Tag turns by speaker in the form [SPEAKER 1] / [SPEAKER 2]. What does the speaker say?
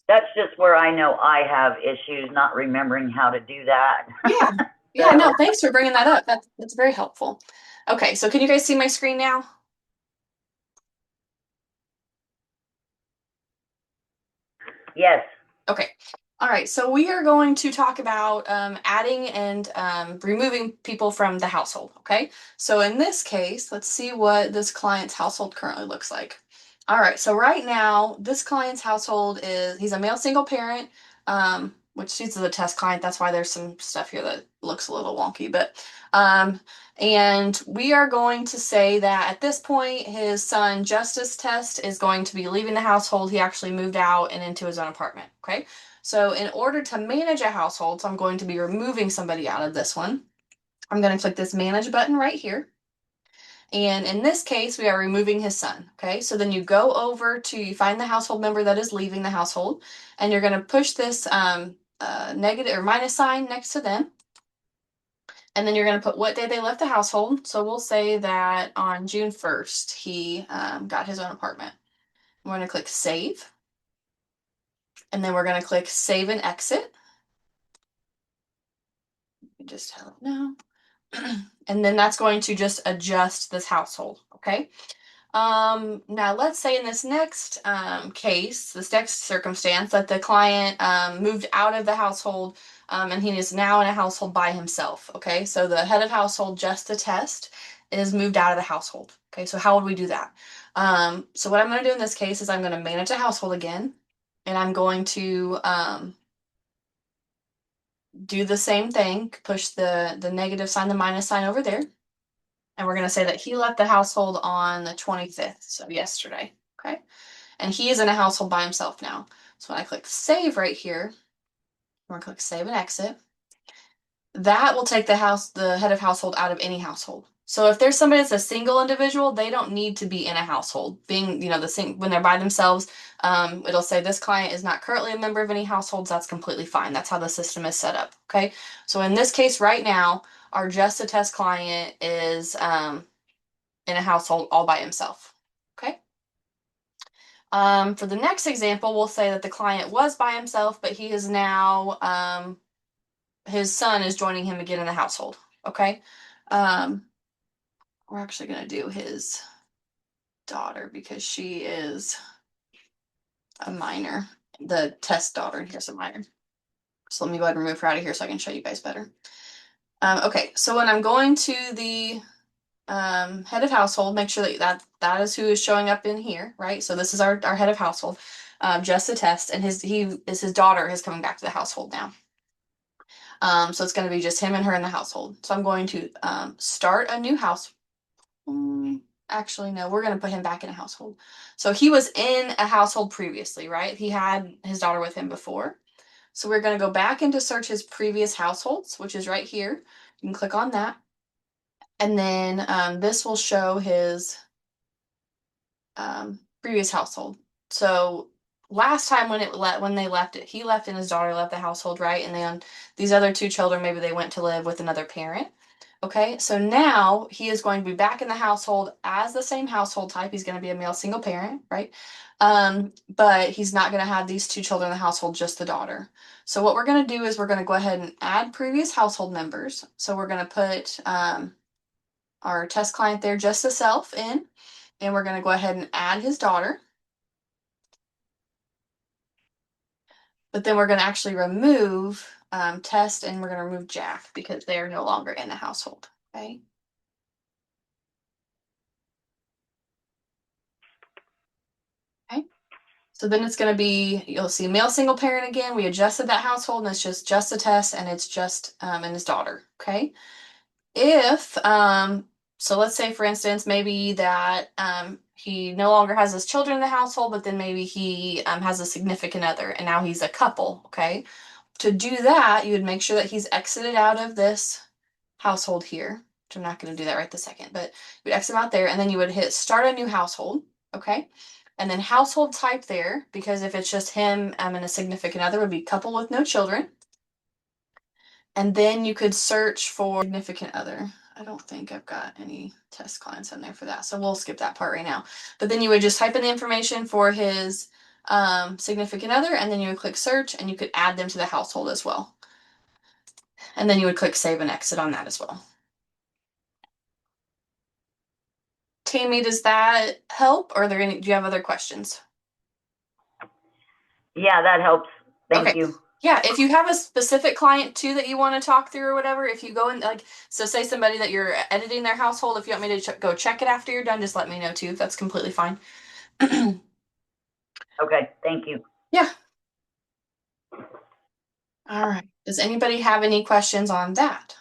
[SPEAKER 1] That's just where I know I have issues not remembering how to do that.
[SPEAKER 2] Yeah. Yeah,
[SPEAKER 1] So,
[SPEAKER 2] no, thanks for bringing that up. That's very helpful. Okay, so can you guys see my screen now?
[SPEAKER 1] yes.
[SPEAKER 2] Okay. All right, so we are going to talk about adding and removing people from the household. Okay, so in this case, let's see what this client's household currently looks like. All right, so right now, this client's household he's a male single parent, which this is a test client. That's why there's some stuff here that looks a little wonky, but um, and we are going to say that at this point, his son Justice Test is going to be leaving the household. He actually moved out and into his own apartment. Okay. So in order to manage a household, so I'm going to be removing somebody out of this one. I'm going to click this manage button right here. And in this case, we are removing his son. Okay. So then you go over to, you find the household member that is leaving the household, and you're going to push this negative or minus sign next to them. And then you're going to put what day they left the household. So we'll say that on June 1st, he got his own apartment. We're going to click save. And then we're going to click save and exit. Just tell it now. And then that's going to just adjust this household. Okay. Now let's say in this next case, this next circumstance, that the client moved out of the household and he is now in a household by himself. Okay, so the head of household, just a test, is moved out of the household. Okay, so how would we do that? So what I'm going to do in this case is I'm going to manage a household again, and I'm going to do the same thing, push the negative sign, the minus sign over there. And we're going to say that he left the household on the 25th, so yesterday. Okay. And he is in a household by himself now. So when I click save right here, we're going to click save and exit. That will take the head of household out of any household. So if there's somebody that's a single individual, they don't need to be in a household. Being, when they're by themselves, it'll say this client is not currently a member of any households. That's completely fine. That's how the system is set up. Okay. So in this case right now, our just a test client is in a household all by himself. Okay. For the next example, we'll say that the client was by himself, but he is now, his son is joining him again in the household. Okay. Um, we're actually going to do his daughter because she is a minor. The test daughter, and here's a minor. So let me go ahead and remove her out of here so I can show you guys better. Okay, so when I'm going to the head of household, make sure that is who is showing up in here, right? So this is our head of household, just a test, and his daughter is coming back to the household now. So it's going to be just him and her in the household. So I'm going to start a new house. Actually, no, we're going to put him back in a household. So he was in a household previously, right? He had his daughter with him before. So we're going to go back into search his previous households, which is right here. You can click on that. And then this will show his previous household. So last time when they left it, he left and his daughter left the household, right? And then these other two children, maybe they went to live with another parent. Okay, so now he is going to be back in the household as the same household type. He's going to be a male single parent, right? But he's not going to have these two children in the household, just the daughter. So what we're going to do is we're going to go ahead and add previous household members. So we're going to put our test client there, just the self, in, and we're going to go ahead and add his daughter. But then we're going to actually remove Test, and we're going to remove Jack because they are no longer in the household. Okay. Okay. So then it's going to be, you'll see male single parent again. We adjusted that household, and it's just a Test, and it's just and his daughter. Okay. If so let's say for instance maybe that he no longer has his children in the household, but then maybe he has a significant other and now he's a couple. Okay. To do that, you would make sure that he's exited out of this household here, which I'm not going to do that right this second, but you would exit out there, and then you would hit start a new household. Okay. And then household type there, because if it's just him and a significant other, would be couple with no children. And then you could search for significant other. I don't think I've got any test clients in there for that, so we'll skip that part right now. But then you would just type in the information for his significant other, and then you would click search and you could add them to the household as well. And then you would click save and exit on that as well. Tammy, does that help? Or do you have other questions?
[SPEAKER 1] Yeah, that helps. Thank
[SPEAKER 2] Okay.
[SPEAKER 1] you.
[SPEAKER 2] Yeah, if you have a specific client too that you want to talk through or whatever, if you go in, like, so say somebody that you're editing their household, if you want me to go check it after you're done, just let me know too. That's completely fine.
[SPEAKER 1] Okay, thank you.
[SPEAKER 2] Yeah. All right. Does anybody have any questions on that?